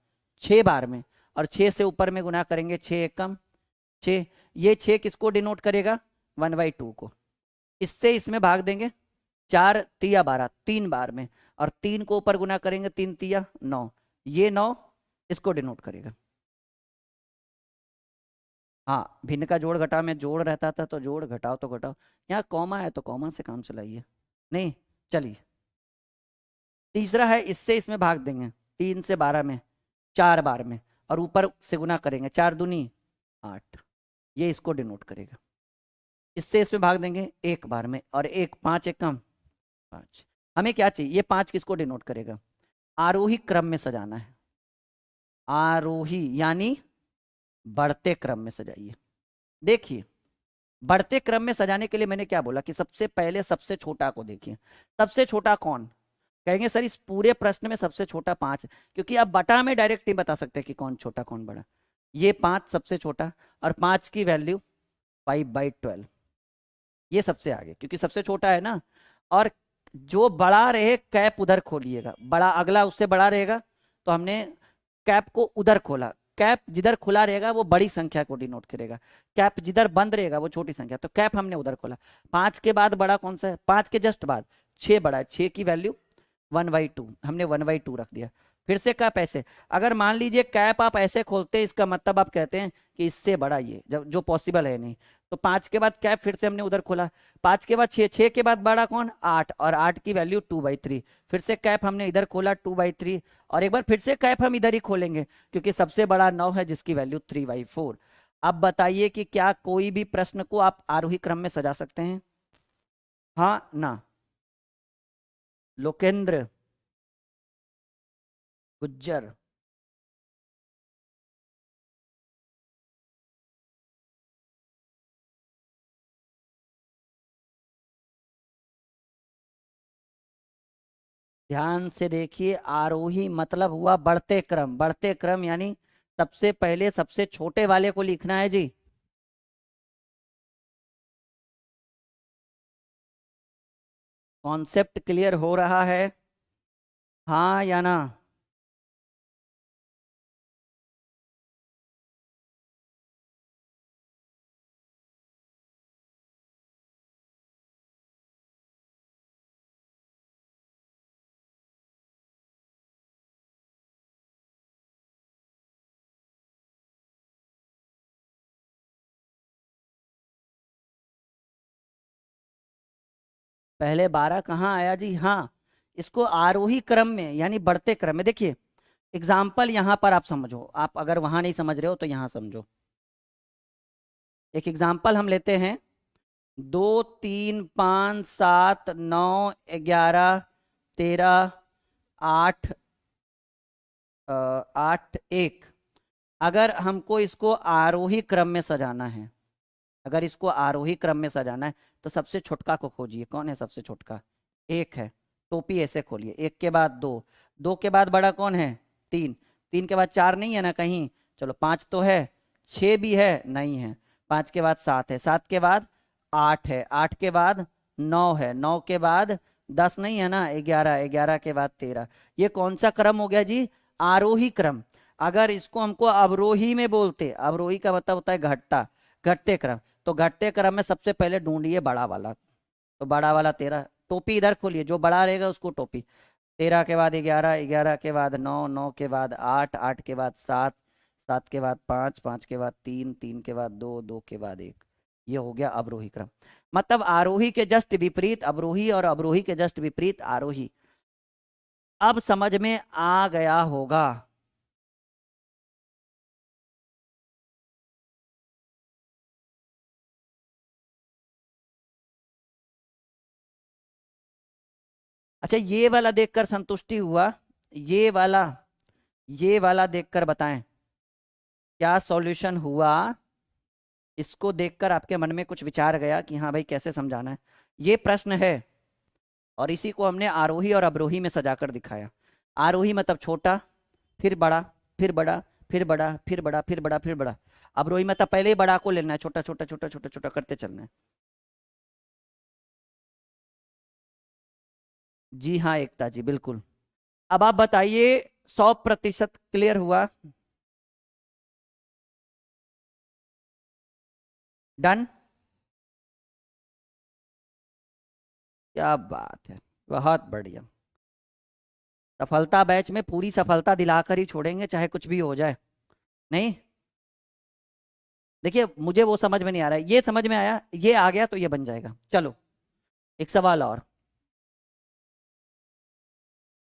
Speaker 1: 6 बार में, और 6 से ऊपर में गुना करेंगे, 6 एकम 6। ये 6 किसको डिनोट करेगा, 1/2 को। इससे इसमें भाग देंगे, 4 तिया 12, 3 बार में, और 3 को ऊपर गुना करेंगे, 3 तिया 9, ये 9 इसको डिनोट करेगा। हाँ, भिन्न का जोड़ घटाव में जोड़ रहता था, तो जोड़ घटाओ तो घटाओ, यहाँ कॉमा है तो कॉमा से काम चलाइए। नहीं, चलिए तीसरा है, इससे इसमें भाग देंगे, 3 से 12 में 4 बार में, और ऊपर से गुना करेंगे, 4 दूनी 8, ये इसको डिनोट करेगा। इससे इसमें भाग देंगे 1 बार में, और 1 5 एकम 5। हमें क्या चाहिए, ये 5 किसको डिनोट करेगा, आरोही क्रम में सजाना है। आरोही यानी बढ़ते क्रम में सजाइए। देखिए, बढ़ते क्रम में सजाने के लिए मैंने क्या बोला कि सबसे पहले सबसे छोटा को देखिए। सबसे छोटा कौन, कहेंगे सर इस पूरे प्रश्न में सबसे छोटा 5 है, क्योंकि आप बटा में डायरेक्ट नहीं बता सकते कि कौन छोटा कौन बड़ा। ये 5 सबसे छोटा, और 5 की वैल्यू 5/12, ये सबसे आगे क्योंकि सबसे छोटा है ना। और जो बड़ा रहे कैप उधर खोलिएगा, बड़ा अगला उससे बड़ा रहेगा, तो हमने कैप को उधर खोला। कैप जिधर खुला रहेगा वो बड़ी संख्या को डिनोट करेगा, कैप जिधर बंद रहेगा वो छोटी संख्या, तो कैप हमने उधर खोला। 5 के बाद बड़ा कौन सा है, 5 के जस्ट बाद 6 बड़ा है, 6 की वैल्यू 1/2, हमने 1/2 रख दिया। फिर से कैप ऐसे, अगर मान लीजिए कैप आप ऐसे खोलते हैं, इसका मतलब आप कहते हैं कि इससे बड़ा ये, जब जो पॉसिबल है नहीं, तो 5 के बाद कैप फिर से हमने उधर खोला। 5 के बाद 6, 6 के बाद बड़ा कौन, 8, और 8 की वैल्यू 2/3, फिर से कैप हमने इधर खोला 2/3, और एक बार फिर से कैप हम इधर ही खोलेंगे क्योंकि सबसे बड़ा 9 है जिसकी वैल्यू 3/4। अब बताइए कि क्या कोई भी प्रश्न को आप आरोही क्रम में सजा सकते हैं, हाँ ना। लोकेंद्र, गुज्जर, ध्यान से देखिए, आरोही मतलब हुआ बढ़ते क्रम। बढ़ते क्रम यानी सबसे पहले सबसे छोटे वाले को लिखना है जी। कॉन्सेप्ट क्लियर हो रहा है, हाँ या ना। पहले 12 कहाँ आया जी, हाँ इसको आरोही क्रम में यानी बढ़ते क्रम में, देखिए एग्जाम्पल यहां पर आप समझो, आप अगर वहां नहीं समझ रहे हो तो यहां समझो। एक एग्जाम्पल हम लेते हैं, 2 3 5 7 9 11 13 8 8 1। अगर हमको इसको आरोही क्रम में सजाना है, अगर इसको आरोही क्रम में सजाना है तो सबसे छोटका को खोजिए, कौन है सबसे छोटका? 1 है। टोपी ऐसे खोलिए, 1 के बाद 2, 2 के बाद बड़ा कौन है? 3, 3 के बाद 4 नहीं है ना कहीं, चलो 5 तो है, 6 भी है नहीं है, 5 के बाद 7 है, 7 के बाद 8 है, 8 के बाद 9 है, 9 के बाद 10 नहीं है ना, 11, 11 के बाद 13। ये कौन सा क्रम हो गया जी? आरोही क्रम। अगर इसको हमको अवरोही में बोलते, अवरोही का मतलब होता है घटता, घटते क्रम, तो घटते क्रम में सबसे पहले ढूंढिए बड़ा वाला, तो बड़ा वाला 13, टोपी इधर खोलिए, जो बड़ा रहेगा उसको टोपी। 13 के बाद 11, 11 के बाद 9, 9 के बाद 8, 8 के बाद 7, 7 के बाद 5, 5 के बाद 3, 3 के बाद 2, 2 के बाद 1। ये हो गया अवरोही क्रम। मतलब आरोही के जस्ट विपरीत अवरोही और अवरोही के जस्ट विपरीत आरोही। अब समझ में आ गया होगा। अच्छा, ये वाला देखकर संतुष्टि हुआ? ये वाला देखकर बताएं क्या सॉल्यूशन हुआ? इसको देखकर आपके मन में कुछ विचार गया कि हाँ भाई कैसे समझाना है? ये प्रश्न है और इसी को हमने आरोही और अवरोही में सजाकर दिखाया। आरोही मतलब छोटा, फिर बड़ा, फिर बड़ा, फिर बड़ा, फिर बड़ा, फिर बड़ा, फिर बड़ा। अवरोही मतलब पहले ही बड़ा को लेना है, छोटा छोटा छोटा छोटा छोटा करते चलना है। जी हाँ एकता जी, बिल्कुल। अब आप बताइए, 100% क्लियर हुआ? डन? क्या बात है, बहुत बढ़िया। सफलता बैच में पूरी सफलता दिलाकर ही छोड़ेंगे, चाहे कुछ भी हो जाए। नहीं, देखिए मुझे वो समझ में नहीं आ रहा है, ये समझ में आया, ये आ गया तो ये बन जाएगा। चलो एक सवाल और।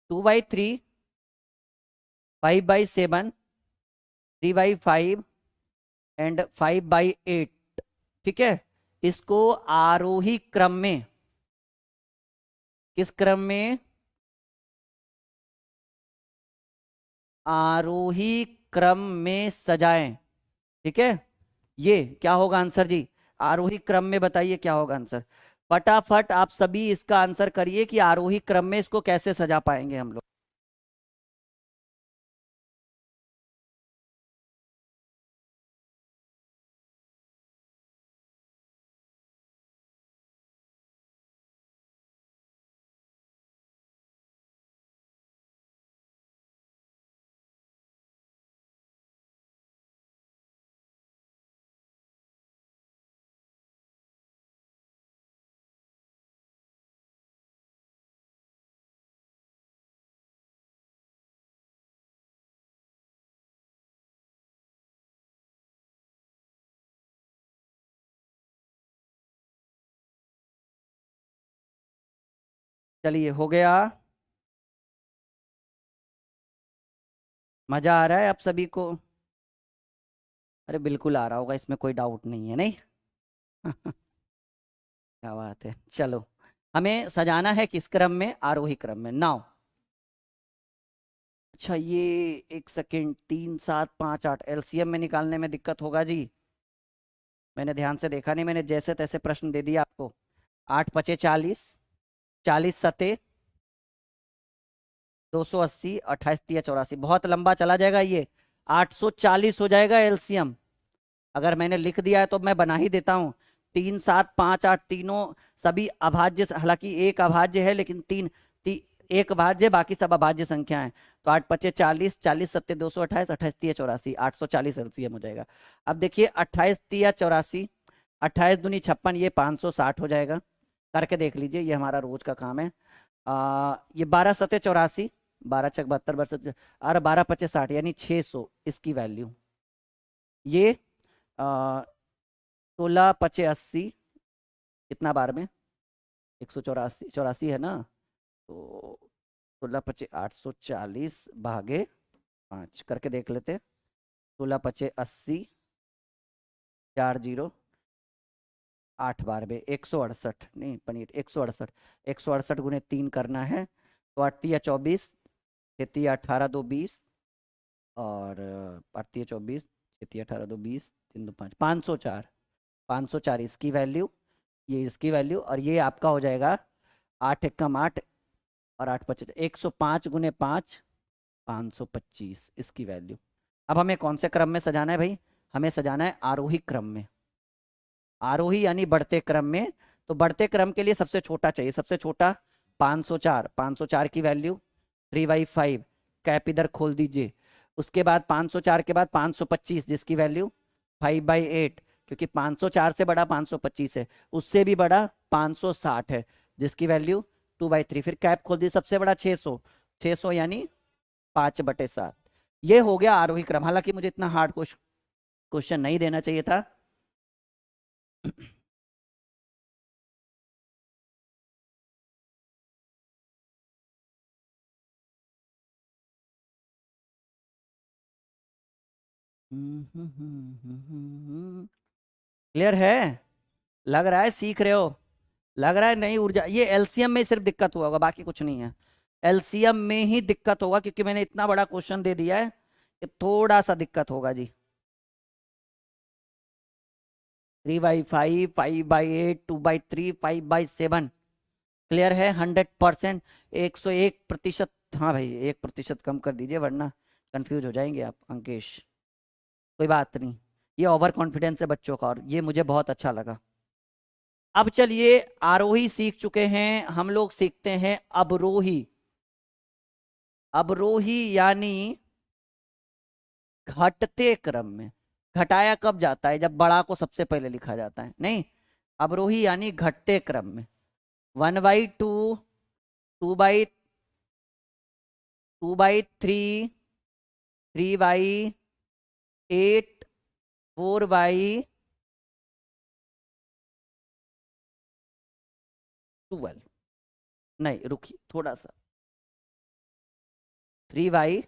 Speaker 1: 2/3, 5/7, 3/5 एंड 5/8, ठीक है, इसको आरोही क्रम में, किस क्रम में? आरोही क्रम में सजाएं, ठीक है। ये क्या होगा आंसर जी? आरोही क्रम में बताइए क्या होगा आंसर? फटाफट आप सभी इसका आंसर करिए कि आरोही क्रम में इसको कैसे सजा पाएंगे हम लोग। चलिए हो गया। मजा आ रहा है आप सभी को? अरे बिल्कुल आ रहा होगा, इसमें कोई डाउट नहीं है, नहीं? क्या बात है। चलो, हमें सजाना है किस क्रम में? आरोही क्रम में। नाउ अच्छा, ये एक सेकेंड, 3 7 5 8 एलसीएम में निकालने में दिक्कत होगा जी। मैंने ध्यान से देखा नहीं, मैंने जैसे तैसे प्रश्न दे दिया आपको। 8 × 5 = 40, 40 × 7 = 280, 28 × 3 = 84, बहुत लंबा चला जाएगा ये। 840 हो जाएगा एलसीएम। अगर मैंने लिख दिया है तो मैं बना ही देता हूँ। 3 7 5 8 तीनों सभी अभाज्य, हालांकि एक अभाज्य है लेकिन एक भाज्य, बाकी सब अभाज्य संख्या है। तो 8 × 5 = 40, 40 × 7 = 228, 28 × 3 = 84, 840 एलसीएम हो जाएगा। अब देखिए 28 × 3 = 84, 28 दूनी 56, ये 560 हो जाएगा। करके देख लीजिए, ये हमारा रोज का काम है। ये 12 × 7 = 84, 12 × 6 = 72, 12 12 × 5 = 60, यानी 600 इसकी वैल्यू। ये 16 × 5 = 80, कितना बार में? 184, 84 है ना, तो 16×5 = 840 भागे 5 करके देख लेते। 16×5 = 80, 4 0, 8 बार में 168, नहीं पनीर 168, 168 गुने 3 करना है तो 8 या 24, 6 या 18, 2 20, और 8 या 24, 6 या 18, 2 20, 3 2 5, 504, 504 इसकी वैल्यू, ये इसकी वैल्यू, और ये आपका हो जाएगा 8 एकम 8 और 8 25, 105 गुने 5, 525 इसकी वैल्यू। अब हमें कौन से क्रम में सजाना है भाई? हमें सजाना है आरोही क्रम में। आरोही यानी बढ़ते क्रम में। तो बढ़ते क्रम के लिए सबसे छोटा चाहिए, सबसे छोटा 504, 504 की वैल्यू 3/5, कैप इधर खोल दीजिए। उसके बाद 504 के बाद 525 जिसकी वैल्यू 5/8, क्योंकि 504 से बड़ा 525 है, उससे भी बड़ा 560 है जिसकी वैल्यू 2/3। फिर कैप खोल दी, सबसे बड़ा 600, 600 यानी 5/7। ये हो गया आरोही क्रम। हालांकि मुझे इतना हार्ड क्वेश्चन नहीं देना चाहिए था। क्लियर है? लग रहा है सीख रहे हो, लग रहा है नहीं ऊर्जा। ये एलसीएम में सिर्फ दिक्कत हुआ होगा, बाकी कुछ नहीं है। एलसीएम में ही दिक्कत होगा, क्योंकि मैंने इतना बड़ा क्वेश्चन दे दिया है कि थोड़ा सा दिक्कत होगा जी। 3/5, 5/8, 2/3, 5/7। क्लियर है? 100%, 101%। हाँ भाई 1% कम कर दीजिए वरना कंफ्यूज हो जाएंगे आप अंकेश। कोई बात नहीं, ये ओवर कॉन्फिडेंस है बच्चों का, और ये मुझे बहुत अच्छा लगा। अब चलिए आरोही सीख चुके हैं, हम लोग सीखते हैं अवरोही। अवरोही यानी घटते क्रम में। घटाया कब जाता है? जब बड़ा को सबसे पहले लिखा जाता है। नहीं, अवरोही यानी घटते क्रम में। 1/2, 2/3, 3/8, 4/12। नहीं रुकिए थोड़ा सा, 3/4।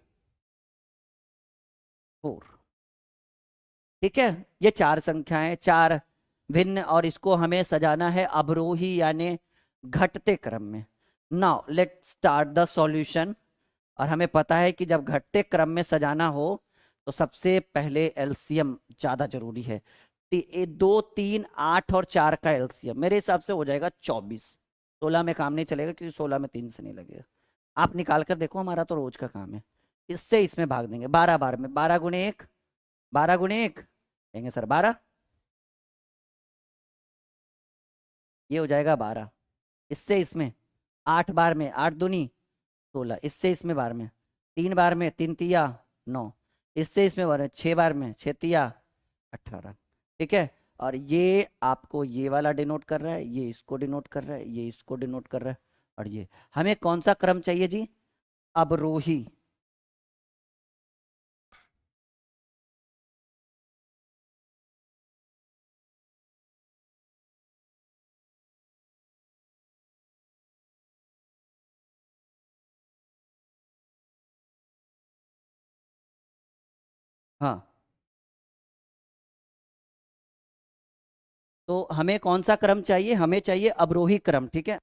Speaker 1: ठीक है, ये 4 संख्याएं, 4 भिन्न, और इसको हमें सजाना है अवरोही यानी घटते क्रम में। Now let start the solution. और हमें पता है कि जब घटते क्रम में सजाना हो तो सबसे पहले एलसीएम ज़्यादा जरूरी है। 2, 3, 8 और 4 का एलसीएम मेरे हिसाब से हो जाएगा 24। 16 में काम नहीं चलेगा, क्योंकि 16 में 3 से नहीं लगेगा। आप निकाल कर देखो, हमारा तो रोज का काम है। इससे इसमें भाग देंगे 12 बार में। 12 गुणे 1, 12 गुणे 1 कहेंगे सर 12, ये हो जाएगा 12। इससे इसमें 8 बार में, 8 दूनी 16, इससे इसमें बार में 3 बार में, 3 तिया 9, इससे इसमें बार में 6 बार में, 6 तिया 18। ठीक है, और ये आपको ये वाला डिनोट कर रहा है, ये इसको डिनोट कर रहा है, ये इसको डिनोट कर रहा है, और ये हमें कौन सा क्रम चाहिए जी? अवरोही। हाँ, तो हमें कौन सा क्रम चाहिए? हमें चाहिए अवरोही क्रम। ठीक है,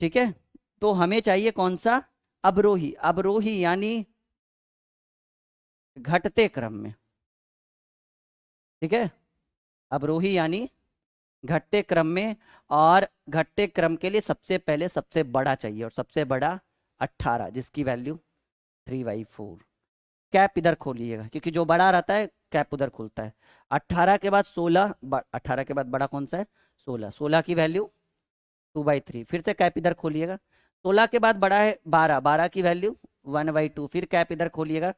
Speaker 1: ठीक है, तो हमें चाहिए कौन सा? अवरोही। अवरोही यानी घटते क्रम में। ठीक है, अवरोही यानी घटते क्रम में, और घटते क्रम के लिए सबसे पहले सबसे बड़ा चाहिए, और सबसे बड़ा 18 जिसकी वैल्यू 3/4। कैप इधर खोलिएगा, क्योंकि जो बड़ा रहता है कैप उधर खुलता है। 18 के बाद 16, 18 के बाद बड़ा कौन सा है? 16। 16 की वैल्यू 2/3, फिर से कैप इधर खोलिएगा। 16 के बाद बड़ा है 12, 12 की वैल्यू 1/2, फिर कैप इधर खोलिएगा।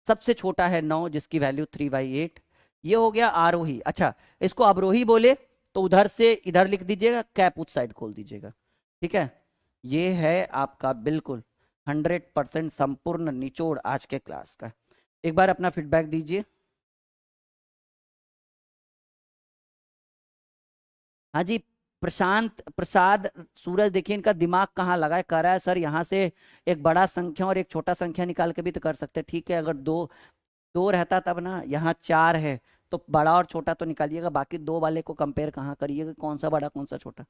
Speaker 1: सबसे छोटा है 9 जिसकी वैल्यू 3/8। ये हो गया आरोही। अच्छा, इसको अवरोही बोले तो उधर से इधर लिख दीजिएगा, कैप उस साइड खोल दीजिएगा। ठीक है, ये है आपका बिल्कुल 100% संपूर्ण निचोड़ आज के क्लास का। एक बार अपना फीडबैक दीजिए। हाँ जी, प्रशांत प्रसाद सूरज, देखिए इनका दिमाग कहाँ लगा है, कर रहा है सर यहाँ से एक बड़ा संख्या और एक छोटा संख्या निकाल के भी तो कर सकते हैं। ठीक है, अगर दो दो रहता तब ना, यहाँ चार है तो बड़ा और छोटा तो निकालिएगा, बाकी दो वाले को कंपेयर कहाँ करिएगा, कौन सा बड़ा कौन सा छोटा।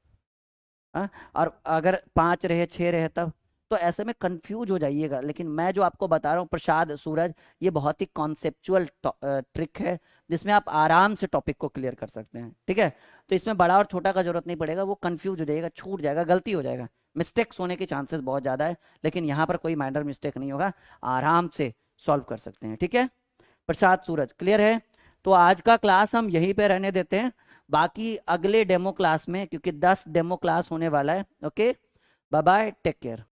Speaker 1: हाँ, और अगर पांच रहे छह रहे तब, तो ऐसे में कंफ्यूज हो जाइएगा। लेकिन मैं जो आपको बता रहा हूँ प्रसाद सूरज, ये बहुत ही कॉन्सेप्चुअल ट्रिक है जिसमें आप आराम से टॉपिक को क्लियर कर सकते हैं। ठीक है, तो इसमें बड़ा और छोटा का जरूरत नहीं पड़ेगा, वो कंफ्यूज हो जाएगा, छूट जाएगा, गलती हो जाएगा, मिस्टेक्स होने के चांसेस बहुत ज़्यादा है। लेकिन यहाँ पर कोई माइनर मिस्टेक नहीं होगा, आराम से सॉल्व कर सकते हैं। ठीक है प्रसाद सूरज, क्लियर है? तो आज का क्लास हम यहीं पे रहने देते हैं, बाकी अगले डेमो क्लास में, क्योंकि 10 डेमो क्लास होने वाला है। Okay, bye bye, take care.